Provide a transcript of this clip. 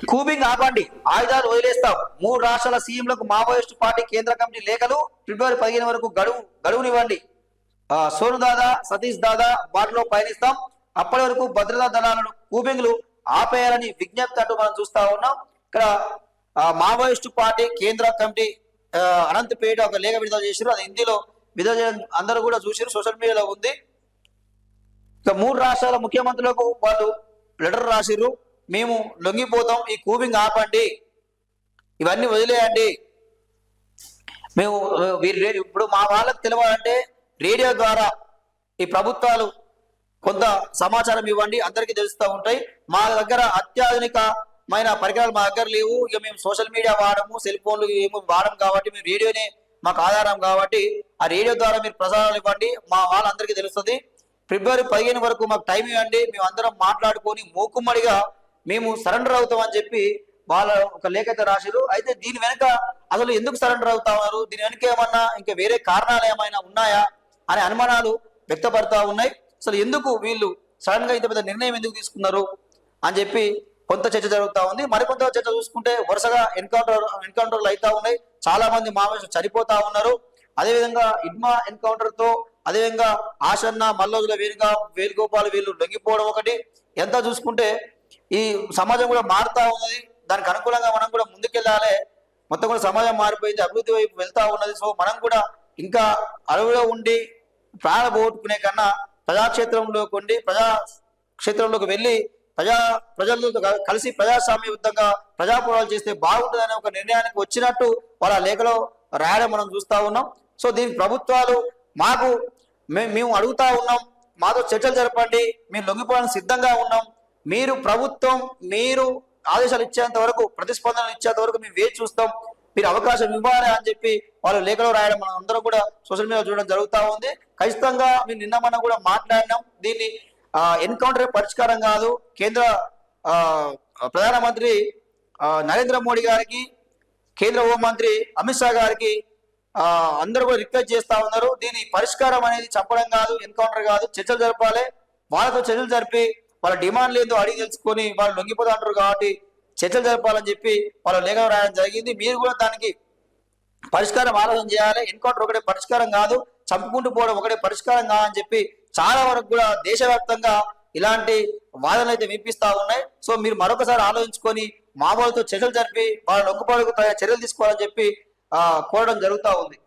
కూబింగ్ ఆపండి, ఆయుధాలు వదిలేస్తాం. 3 రాష్ట్రాల సీఎంలకు మావోయిస్టు పార్టీ కేంద్ర కమిటీ లేఖలు. ఫిబ్రవరి 15 వరకు గడువునివ్వండి. సోను దాదా, సతీష్ దాదా బాటలో పయనిస్తాం. అప్పటి వరకు భద్రతా దళాలను కూబింగ్లు ఆపేయాలని విజ్ఞప్తి అంటూ మనం చూస్తా ఉన్నాం. ఇక్కడ మావోయిస్టు పార్టీ కేంద్ర కమిటీ అనంతపేట ఒక లేఖ విడుదల చేశారు. అది హిందీలో విడుదల అందరూ కూడా చూసారు, సోషల్ మీడియాలో ఉంది. ఇక 3 రాష్ట్రాల ముఖ్యమంత్రులకు వాళ్ళు లెటర్ రాసిర్రు. మేము లొంగిపోతాం, ఈ కూబింగ్ ఆపండి, ఇవన్నీ వదిలేయండి. మేము ఇప్పుడు మా వాళ్ళకి తెలియాలంటే రేడియో ద్వారా ఈ ప్రభుత్వాలు కొంత సమాచారం ఇవ్వండి, అందరికీ తెలుస్తూ ఉంటాయి. మా దగ్గర అత్యాధునికమైన పరికరాలు మా దగ్గర లేవు. ఇక మేము సోషల్ మీడియా వాడము, సెల్ ఫోన్లు ఏమో వాడము కాబట్టి మేము రేడియోనే మాకు ఆధారం కాబట్టి ఆ రేడియో ద్వారా మీరు ప్రసారాలు ఇవ్వండి, మా వాళ్ళందరికీ తెలుస్తుంది. ఫిబ్రవరి 15 వరకు మాకు టైం ఇవ్వండి, మేము అందరం మాట్లాడుకొని మూకుమ్మడిగా మేము సరెండర్ అవుతామని చెప్పి వాళ్ళ ఒక లేఖ అయితే రాశారు. అయితే దీని వెనుక అసలు ఎందుకు సరెండర్ అవుతా ఉన్నారు, దీని వెనుక ఏమన్నా ఇంకా వేరే కారణాలు ఏమైనా ఉన్నాయా అనే అనుమానాలు వ్యక్తపడతా ఉన్నాయి. అసలు ఎందుకు వీళ్ళు సడన్ గా ఇంత పెద్ద నిర్ణయం ఎందుకు తీసుకున్నారు అని చెప్పి కొంత చర్చ జరుగుతూ ఉంది. మరికొంత చర్చ చూసుకుంటే వరుసగా ఎన్కౌంటర్లు అవుతా ఉన్నాయి, చాలా మంది మావోయిస్టులు చనిపోతా ఉన్నారు. అదేవిధంగా ఇడ్మా ఎన్కౌంటర్ తో అదేవిధంగా ఆశన్న, మల్లోజుల వేణుగోపాల్ వీళ్ళు లొంగిపోవడం ఒకటి. ఎంత చూసుకుంటే ఈ సమాజం కూడా మారుతా ఉన్నది, దానికి అనుకూలంగా మనం కూడా ముందుకెళ్ళాలి. మొత్తం కూడా సమాజం మారిపోయింది, అభివృద్ధి వైపు వెళ్తా ఉన్నది. సో మనం కూడా ఇంకా అడవిలో ఉండి ప్రాణ పోగొట్టుకునే కన్నా ప్రజాక్షేత్రంలోకి ఉండి ప్రజాక్షేత్రంలోకి వెళ్ళి ప్రజలతో కలిసి ప్రజాస్వామ్యయుద్ధంగా ప్రజాపోరాలు చేస్తే బాగుంటుందనే ఒక నిర్ణయానికి వచ్చినట్టు వాళ్ళ లేఖలో రాయడం మనం చూస్తా ఉన్నాం. సో దీనికి ప్రభుత్వాలు మేము అడుగుతా ఉన్నాం, మాతో చర్చలు జరపండి, మేము లొంగిపోవడానికి సిద్ధంగా ఉన్నాం. మీరు ప్రభుత్వం మీరు ఆదేశాలు ఇచ్చేంత వరకు, ప్రతిస్పందనలు ఇచ్చేంత వరకు మేము వేచి చూస్తాం, మీరు అవకాశం ఇవ్వాలి అని చెప్పి వాళ్ళు లేఖలో రాయడం మనం అందరం కూడా సోషల్ మీడియా చూడడం జరుగుతూ ఉంది. ఖచ్చితంగా మేము నిన్న మనం కూడా మాట్లాడినాం, దీన్ని ఎన్కౌంటర్ పరిష్కారం కాదు. కేంద్ర ప్రధానమంత్రి నరేంద్ర మోడీ గారికి, కేంద్ర హోంమంత్రి అమిత్ షా గారికి అందరూ కూడా రిక్వెస్ట్ చేస్తా ఉన్నారు. దీని పరిష్కారం అనేది చంపడం కాదు, ఎన్కౌంటర్ కాదు, చర్చలు జరపాలి. వాళ్ళతో చర్చలు జరిపి వాళ్ళ డిమాండ్లు ఏందో అడిగి తెలుసుకొని వాళ్ళు లొంగిపోతా అంటారు కాబట్టి చర్చలు జరపాలని చెప్పి వాళ్ళు లేఖ రాయడం జరిగింది. మీరు కూడా దానికి పరిష్కారం ఆలోచన చేయాలి. ఎన్కౌంటర్ ఒకటే పరిష్కారం కాదు, చంపుకుంటూ పోవడం ఒకటే పరిష్కారం కాదని చెప్పి చాలా వరకు కూడా దేశవ్యాప్తంగా ఇలాంటి వాదనలు అయితే వినిపిస్తా ఉన్నాయి. సో మీరు మరొకసారి ఆలోచించుకొని మామూలుతో చర్చలు జరిపి వాళ్ళ లొంగిపోవడానికి చర్యలు తీసుకోవాలని చెప్పి కోరడం జరుగుతూ ఉంది.